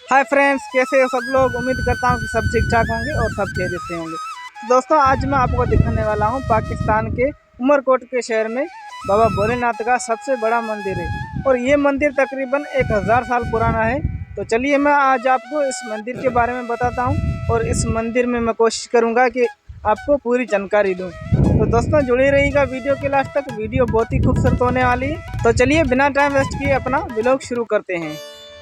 Hi friends, कैसे हो सब लोग। उम्मीद करता हूँ कि सब ठीक ठाक होंगे और सब खैरियत से होंगे। तो दोस्तों, आज मैं आपको दिखाने वाला हूँ पाकिस्तान के उमरकोट के शहर में बाबा भोलेनाथ का सबसे बड़ा मंदिर है। और ये मंदिर तकरीबन 1000 साल पुराना है। तो चलिए मैं आज आपको इस मंदिर के बारे में बताता हूँ और इस मंदिर में मैं कोशिश करूँगा कि आपको पूरी जानकारी दूँ। तो दोस्तों, जुड़े रहिएगा वीडियो के लास्ट तक। वीडियो बहुत ही खूबसूरत होने वाली है। तो चलिए बिना टाइम वेस्ट किए अपना व्लॉग शुरू करते हैं।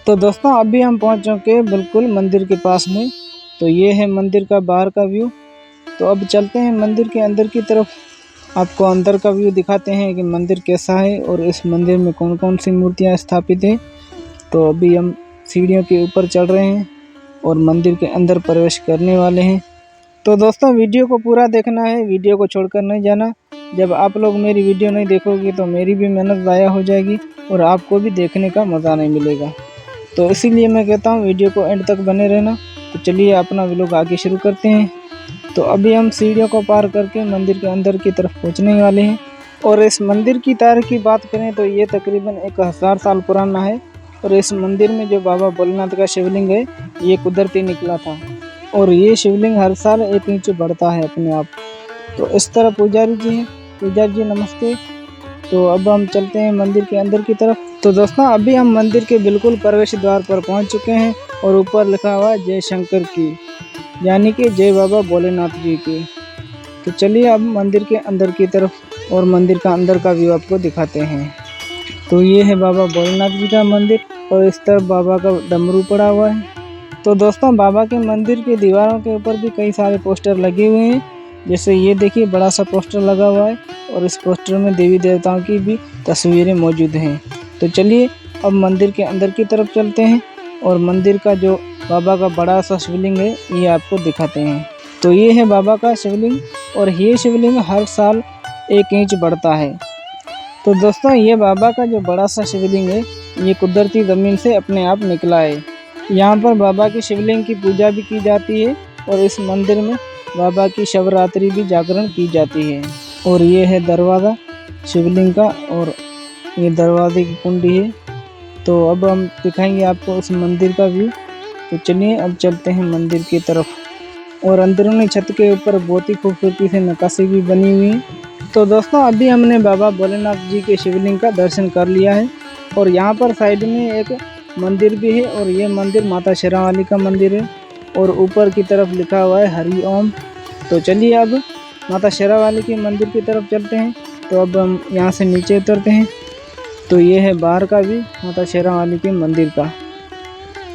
तो दोस्तों, अभी हम पहुंच चुके हैं बिल्कुल मंदिर के पास में। तो ये है मंदिर का बाहर का व्यू। तो अब चलते हैं मंदिर के अंदर की तरफ। आपको अंदर का व्यू दिखाते हैं कि मंदिर कैसा है और इस मंदिर में कौन कौन सी मूर्तियां स्थापित हैं। तो अभी हम सीढ़ियों के ऊपर चढ़ रहे हैं और मंदिर के अंदर प्रवेश करने वाले हैं। तो दोस्तों, वीडियो को पूरा देखना है, वीडियो को छोड़कर नहीं जाना। जब आप लोग मेरी वीडियो नहीं देखोगे तो मेरी भी मेहनत ज़ाया हो जाएगी और आपको भी देखने का मज़ा नहीं मिलेगा। तो इसीलिए मैं कहता हूँ वीडियो को एंड तक बने रहना। तो चलिए अपना व्लॉग आगे शुरू करते हैं। तो अभी हम सीढ़ियों को पार करके मंदिर के अंदर की तरफ पहुँचने वाले हैं। और इस मंदिर की तारीख की बात करें तो ये तकरीबन 1000 साल पुराना है। और इस मंदिर में जो बाबा भोलेनाथ का शिवलिंग है, ये कुदरती निकला था। और ये शिवलिंग हर साल 1 इंच बढ़ता है अपने आप। तो इस तरह पुजारी जी हैं। पुजारी जी नमस्ते। तो अब हम चलते हैं मंदिर के अंदर की तरफ। तो दोस्तों, अभी हम मंदिर के बिल्कुल प्रवेश द्वार पर पहुंच चुके हैं और ऊपर लिखा हुआ है जय शंकर की, यानी कि जय बाबा भोलेनाथ जी की। तो चलिए अब मंदिर के अंदर की तरफ और मंदिर का अंदर का व्यू आपको दिखाते हैं। तो ये है बाबा भोलेनाथ जी का मंदिर और इस तरफ बाबा का डमरू पड़ा हुआ है। तो दोस्तों, बाबा के मंदिर की दीवारों के ऊपर भी कई सारे पोस्टर लगे हुए हैं। जैसे ये देखिए, बड़ा सा पोस्टर लगा हुआ है और इस पोस्टर में देवी देवताओं की भी तस्वीरें मौजूद हैं। तो चलिए अब मंदिर के अंदर की तरफ चलते हैं और मंदिर का जो बाबा का बड़ा सा शिवलिंग है ये आपको दिखाते हैं। तो ये है बाबा का शिवलिंग और ये शिवलिंग हर साल 1 इंच बढ़ता है। तो दोस्तों, ये बाबा का जो बड़ा सा शिवलिंग है ये कुदरती ज़मीन से अपने आप निकला है। यहाँ पर बाबा के शिवलिंग की पूजा भी की जाती है और इस मंदिर में बाबा की शिवरात्रि भी जागरण की जाती है। और ये है दरवाज़ा शिवलिंग का और ये दरवाजे की कुंडी है। तो अब हम दिखाएंगे आपको उस मंदिर का व्यू। तो चलिए अब चलते हैं मंदिर की तरफ। और अंदरूनी छत के ऊपर बहुत ही खूबसूरती से नक्काशी भी बनी हुई है। तो दोस्तों, अभी हमने बाबा भोलेनाथ जी के शिवलिंग का दर्शन कर लिया है और यहाँ पर साइड में एक मंदिर भी है और ये मंदिर माता शेरावाली का मंदिर है और ऊपर की तरफ लिखा हुआ है हरि ओम। तो चलिए अब माता शेरावाली के मंदिर की तरफ चलते हैं। तो अब हम यहाँ से नीचे उतरते हैं। तो ये है बाहर का भी माता शेरावाली के मंदिर का।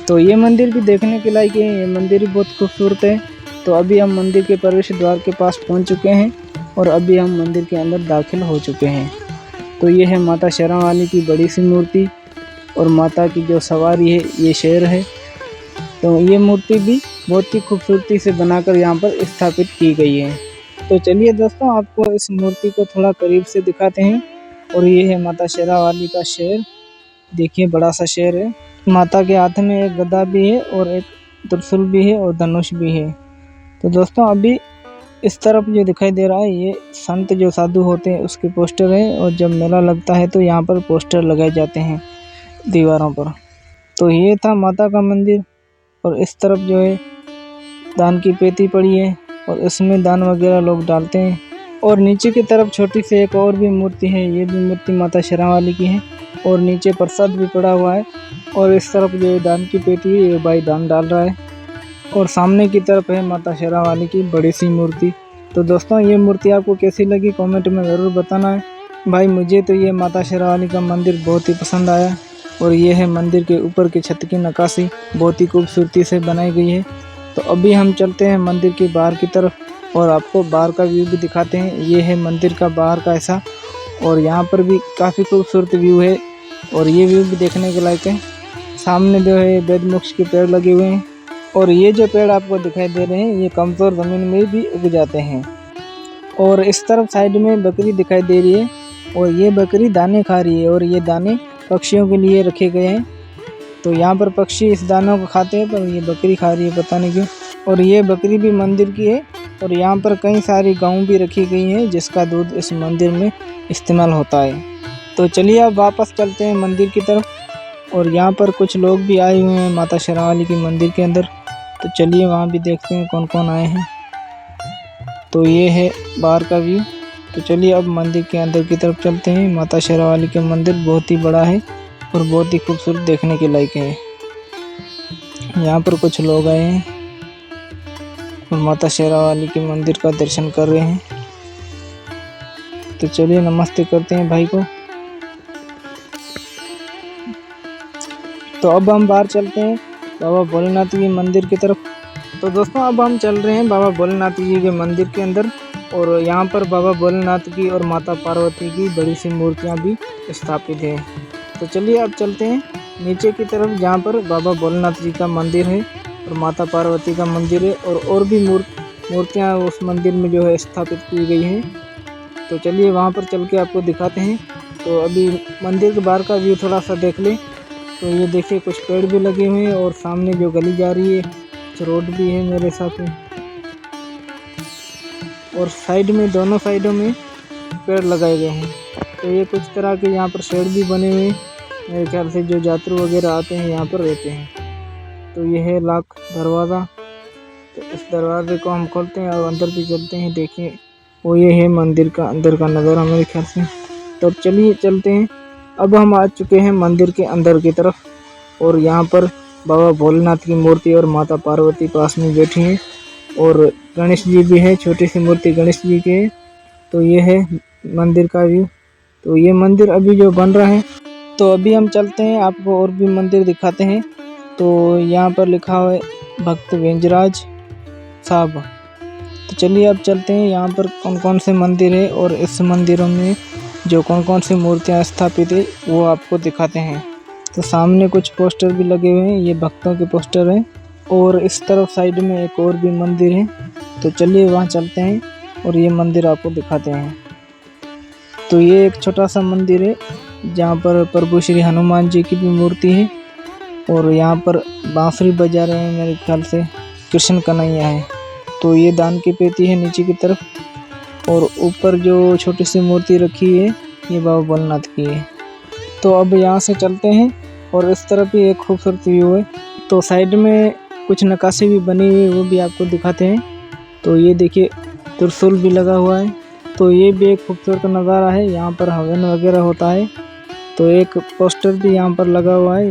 तो ये मंदिर भी देखने के लायक है, ये मंदिर भी बहुत खूबसूरत है। तो अभी हम मंदिर के प्रवेश द्वार के पास पहुँच चुके हैं और अभी हम मंदिर के अंदर दाखिल हो चुके हैं। तो ये है माता शेरावाली की बड़ी सी मूर्ति और माता की जो सवारी है ये शेर है। तो ये मूर्ति भी बहुत ही खूबसूरती से बनाकर यहाँ पर स्थापित की गई है। तो चलिए दोस्तों, आपको इस मूर्ति को थोड़ा करीब से दिखाते हैं। और ये है माता शेरावाली का शेर। देखिए, बड़ा सा शेर है। माता के हाथ में एक गदा भी है और एक त्रिशूल भी है और धनुष भी है। तो दोस्तों, अभी इस तरफ जो दिखाई दे रहा है ये संत जो साधु होते हैं उसके पोस्टर है। और जब मेला लगता है तो यहाँ पर पोस्टर लगाए जाते हैं दीवारों पर। तो ये था माता का मंदिर और इस तरफ जो है दान की पेटी पड़ी है और इसमें दान वगैरह लोग डालते हैं। और नीचे की तरफ छोटी सी एक और भी मूर्ति है, ये भी मूर्ति माता शेरावाली की है और नीचे प्रसाद भी पड़ा हुआ है। और इस तरफ जो है दान की पेटी है, ये भाई दान डाल रहा है। और सामने की तरफ है माता शेरावाली की बड़ी सी मूर्ति। तो दोस्तों, ये मूर्ति आपको कैसी लगी कमेंट में ज़रूर बताना है। भाई मुझे तो ये माता शेरावाली का मंदिर बहुत ही पसंद आया। और ये है मंदिर के ऊपर की छत की नक्काशी, बहुत ही खूबसूरती से बनाई गई है। तो अभी हम चलते हैं मंदिर के बाहर की तरफ और आपको बाहर का व्यू भी दिखाते हैं। ये है मंदिर का बाहर का ऐसा और यहाँ पर भी काफ़ी खूबसूरत व्यू है और ये व्यू भी देखने के लायक है। सामने जो है वेदवृक्ष के पेड़ लगे हुए हैं और ये जो पेड़ आपको दिखाई दे रहे हैं ये कमज़ोर ज़मीन में भी उग जाते हैं। और इस तरफ साइड में बकरी दिखाई दे रही है और ये बकरी दाने खा रही है और ये दाने पक्षियों के लिए रखे गए हैं। तो यहाँ पर पक्षी इस दानों को खाते हैं पर ये बकरी खा रही है, पता नहीं क्यों। और ये बकरी भी मंदिर की है और यहाँ पर कई सारी गायों भी रखी गई हैं जिसका दूध इस मंदिर में इस्तेमाल होता है। तो चलिए अब वापस चलते हैं मंदिर की तरफ। और यहाँ पर कुछ लोग भी आए हुए हैं माता शेरावाली के मंदिर के अंदर। तो चलिए वहाँ भी देखते हैं कौन कौन आए हैं। तो ये है बाहर का व्यू। तो चलिए अब मंदिर के अंदर की तरफ चलते हैं। माता शेरावाली के मंदिर बहुत ही बड़ा है और बहुत ही खूबसूरत देखने के लायक है। यहाँ पर कुछ लोग आए हैं और माता शेरावाली के मंदिर का दर्शन कर रहे हैं। तो चलिए नमस्ते करते हैं भाई को। तो अब हम बाहर चलते हैं बाबा भोलेनाथ के मंदिर की तरफ। तो दोस्तों अब हम चल रहे हैं बाबा भोलेनाथ जी के मंदिर के अंदर। और यहाँ पर बाबा भोलेनाथ की और माता पार्वती की बड़ी सी मूर्तियाँ भी स्थापित है। तो चलिए अब चलते हैं नीचे की तरफ, जहाँ पर बाबा भोलेनाथ जी का मंदिर है और माता पार्वती का मंदिर है और भी मूर्तियाँ उस मंदिर में जो है स्थापित की गई हैं। तो चलिए वहाँ पर चल के आपको दिखाते हैं। तो अभी मंदिर के बाहर का व्यू थोड़ा सा देख लें। तो ये देखिए कुछ पेड़ भी लगे हुए हैं और सामने जो गली जा रही है कुछ रोड भी है मेरे साथ में। और साइड में दोनों साइडों में पेड़ लगाए गए हैं। तो ये कुछ तरह के यहाँ पर शेड भी बने हुए हैं। मेरे ख्याल से जो यात्रु वगैरह आते हैं यहाँ पर रहते हैं। तो ये है लाख दरवाज़ा। तो इस दरवाजे को हम खोलते हैं और अंदर भी चलते हैं। देखिए वो ये है मंदिर का अंदर का नज़ारा मेरे ख्याल से। तो चलिए चलते हैं। अब हम आ चुके हैं मंदिर के अंदर की तरफ और यहाँ पर बाबा भोलेनाथ की मूर्ति और माता पार्वती पास में बैठी हैं और गणेश जी भी है, छोटी सी मूर्ति गणेश जी के। तो ये है मंदिर का व्यू। तो ये मंदिर अभी जो बन रहा है। तो अभी हम चलते हैं, आपको और भी मंदिर दिखाते हैं। तो यहाँ पर लिखा हुआ है भक्त वेंजराज साहब। तो चलिए अब चलते हैं यहाँ पर कौन कौन से मंदिर है और इस मंदिरों में जो कौन कौन सी मूर्तियाँ स्थापित है वो आपको दिखाते हैं। तो सामने कुछ पोस्टर भी लगे हुए हैं, ये भक्तों के पोस्टर हैं। और इस तरफ साइड में एक और भी मंदिर है। तो चलिए वहाँ चलते हैं और ये मंदिर आपको दिखाते हैं। तो ये एक छोटा सा मंदिर है जहाँ पर प्रभु श्री हनुमान जी की भी मूर्ति है और यहाँ पर बांसुरी बजा रहे हैं, मेरे ख्याल से कृष्ण कन्हैया है। तो ये दान की पेटी है नीचे की तरफ और ऊपर जो छोटी सी मूर्ति रखी है ये बाबा भोलेनाथ की है। तो अब यहाँ से चलते हैं और इस तरफ भी एक खूबसूरत व्यू है। तो साइड में कुछ नक्काशी भी बनी हुई है, वो भी आपको दिखाते हैं। तो ये देखिए त्रिशूल भी लगा हुआ है। तो ये भी एक खूबसूरत नज़ारा है, यहाँ पर हवन वगैरह होता है। तो एक पोस्टर भी यहाँ पर लगा हुआ है,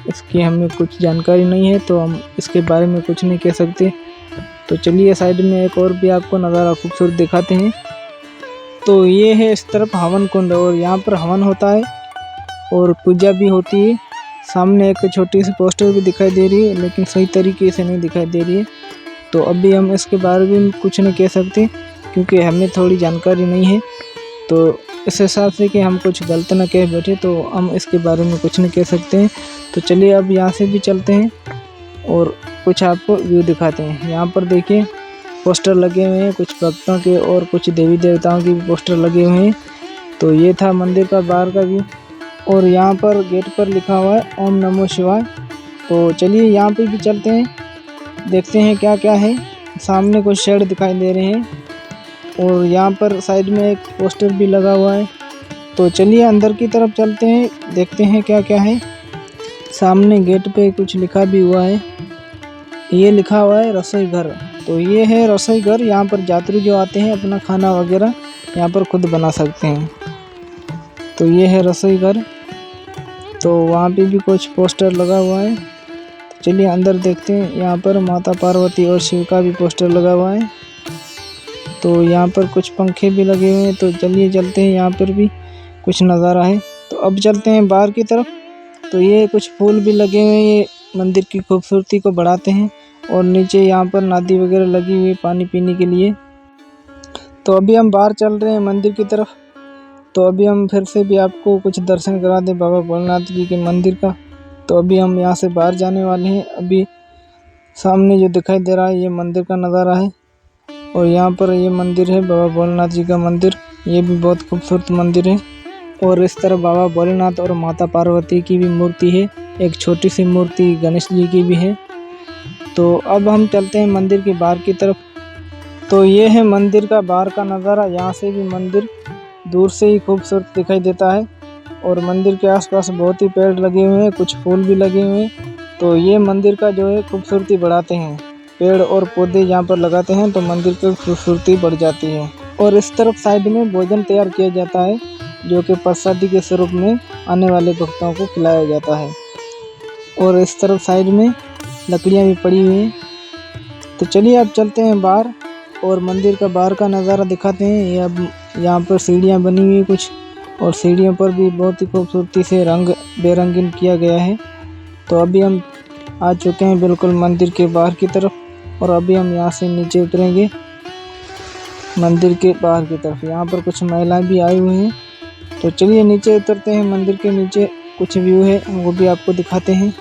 इसकी हमें कुछ जानकारी नहीं है तो हम इसके बारे में कुछ नहीं कह सकते। तो चलिए साइड में एक और भी आपको नज़ारा खूबसूरत दिखाते हैं। तो ये है इस तरफ हवन कुंड और यहाँ पर हवन होता है और पूजा भी होती है। सामने एक छोटी सी पोस्टर भी दिखाई दे रही है लेकिन सही तरीके से नहीं दिखाई दे रही है। तो अभी हम इसके बारे में कुछ नहीं कह सकते क्योंकि हमें थोड़ी जानकारी नहीं है। तो इस हिसाब से कि हम कुछ गलत ना कह बैठे तो हम इसके बारे में कुछ नहीं कह सकते हैं। तो चलिए अब यहाँ से भी चलते हैं और कुछ आपको व्यू दिखाते हैं। यहाँ पर देखिए पोस्टर लगे हुए हैं कुछ भक्तों के और कुछ देवी देवताओं के भी पोस्टर लगे हुए हैं। तो ये था मंदिर का बाहर का व्यू और यहाँ पर गेट पर लिखा हुआ है ओम नमो शिवाय। तो चलिए यहाँ पे भी चलते हैं, देखते हैं क्या क्या है। सामने कुछ शेड दिखाई दे रहे हैं और यहाँ पर साइड में एक पोस्टर भी लगा हुआ है। तो चलिए अंदर की तरफ चलते हैं, देखते हैं क्या क्या है। सामने गेट पे कुछ लिखा भी हुआ है, ये लिखा हुआ है रसोई घर। तो ये है रसोई घर, यहाँ पर यात्री जो आते हैं अपना खाना वगैरह यहाँ पर खुद बना सकते हैं। तो ये है रसोई घर। तो वहाँ पे भी कुछ पोस्टर लगा हुआ है। तो चलिए अंदर देखते हैं, यहाँ पर माता पार्वती और शिव का भी पोस्टर लगा हुआ है। तो यहाँ पर कुछ पंखे भी लगे हुए हैं। तो चलिए चलते हैं, यहाँ पर भी कुछ नज़ारा है। तो अब चलते हैं बाहर की तरफ। तो ये कुछ फूल भी लगे हुए हैं, ये मंदिर की खूबसूरती को बढ़ाते हैं। और नीचे यहाँ पर नदी वगैरह लगी हुई है पानी पीने के लिए। तो अभी हम बाहर चल रहे हैं मंदिर की तरफ। तो अभी हम फिर से भी आपको कुछ दर्शन करा दें बाबा भोलेनाथ जी के मंदिर का। तो अभी हम यहाँ से बाहर जाने वाले हैं। अभी सामने जो दिखाई दे रहा है ये मंदिर का नज़ारा है और यहाँ पर ये मंदिर है बाबा भोलेनाथ जी का मंदिर। ये भी बहुत खूबसूरत मंदिर है। और इस तरफ बाबा भोलेनाथ और माता पार्वती की भी मूर्ति है, एक छोटी सी मूर्ति गणेश जी की भी है। तो अब हम चलते हैं मंदिर के बाहर की तरफ। तो ये है मंदिर का बाहर का नज़ारा। यहाँ से भी मंदिर दूर से ही खूबसूरत दिखाई देता है और मंदिर के आसपास बहुत ही पेड़ लगे हुए हैं, कुछ फूल भी लगे हुए हैं। तो ये मंदिर का जो है खूबसूरती बढ़ाते हैं। पेड़ और पौधे यहाँ पर लगाते हैं तो मंदिर की खूबसूरती बढ़ जाती है। और इस तरफ साइड में भोजन तैयार किया जाता है, जो कि प्रसादी के स्वरूप में आने वाले भक्तों को खिलाया जाता है। और इस तरफ साइड में लकड़ियाँ भी पड़ी हुई हैं। तो चलिए अब चलते हैं बाहर और मंदिर का बाहर का नज़ारा दिखाते हैं। ये अब यहाँ पर सीढ़ियाँ बनी हुई कुछ, और सीढ़ियों पर भी बहुत ही खूबसूरती से रंग बेरंगीन किया गया है। तो अभी हम आ चुके हैं बिल्कुल मंदिर के बाहर की तरफ, और अभी हम यहाँ से नीचे उतरेंगे मंदिर के बाहर की तरफ। यहाँ पर कुछ महिलाएं भी आई हुई हैं। तो चलिए नीचे उतरते हैं। मंदिर के नीचे कुछ व्यू है वो भी आपको दिखाते हैं।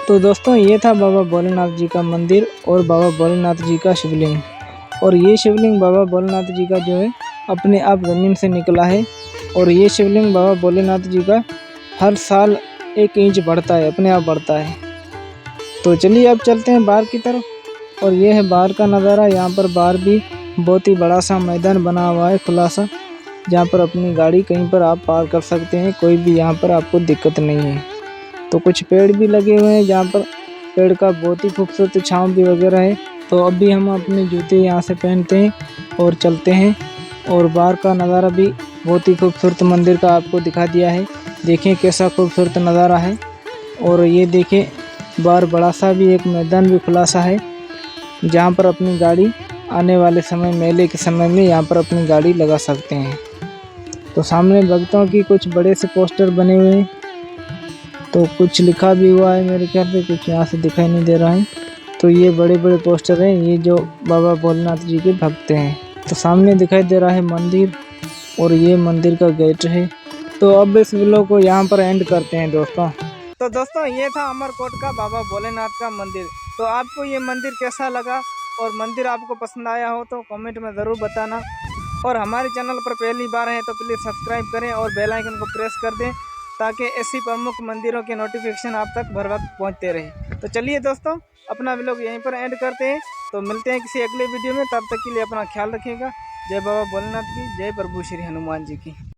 तो दोस्तों ये था बाबा भोलेनाथ जी का मंदिर और बाबा भोलेनाथ जी का शिवलिंग। और ये शिवलिंग बाबा भोलेनाथ जी का जो है अपने आप ज़मीन से निकला है। और ये शिवलिंग बाबा भोलेनाथ जी का हर साल 1 इंच बढ़ता है, अपने आप बढ़ता है। तो चलिए अब चलते हैं बाहर की तरफ। और ये है बाहर का नज़ारा। यहाँ पर बाहर भी बहुत ही बड़ा सा मैदान बना हुआ है, खुला सा, जहाँ पर अपनी गाड़ी कहीं पर आप पार कर सकते हैं। कोई भी यहाँ पर आपको दिक्कत नहीं है। तो कुछ पेड़ भी लगे हुए हैं, जहाँ पर पेड़ का बहुत ही खूबसूरत छांव भी वगैरह है। तो अभी हम अपने जूते यहाँ से पहनते हैं और चलते हैं। और बाहर का नज़ारा भी बहुत ही खूबसूरत मंदिर का आपको दिखा दिया है। देखें कैसा खूबसूरत नज़ारा है। और ये देखें बाहर बड़ा सा भी एक मैदान भी खुला सा है, जहाँ पर अपनी गाड़ी आने वाले समय, मेले के समय में यहाँ पर अपनी गाड़ी लगा सकते हैं। तो सामने भक्तों की कुछ बड़े से पोस्टर बने हुए हैं। तो कुछ लिखा भी हुआ है मेरे ख्याल से, कुछ यहाँ से दिखाई नहीं दे रहा है। तो ये बड़े बड़े पोस्टर हैं, ये जो बाबा भोलेनाथ जी के भक्त हैं। तो सामने दिखाई दे रहा है मंदिर, और ये मंदिर का गेट है। तो अब इस वीडियो को यहाँ पर एंड करते हैं दोस्तों। तो दोस्तों ये था अमरकोट का बाबा भोलेनाथ का मंदिर। तो आपको ये मंदिर कैसा लगा, और मंदिर आपको पसंद आया हो तो कमेंट में ज़रूर बताना। और हमारे चैनल पर पहली बार हैं तो प्लीज़ सब्सक्राइब करें और बेल आइकन को प्रेस कर दें, ताकि ऐसी प्रमुख मंदिरों के नोटिफिकेशन आप तक भर वक्त पहुँचते रहे। तो चलिए दोस्तों अपना व्लॉग यहीं पर एंड करते हैं। तो मिलते हैं किसी अगले वीडियो में, तब तक के लिए अपना ख्याल रखिएगा। जय बाबा भोलेनाथ की, जय प्रभु श्री हनुमान जी की।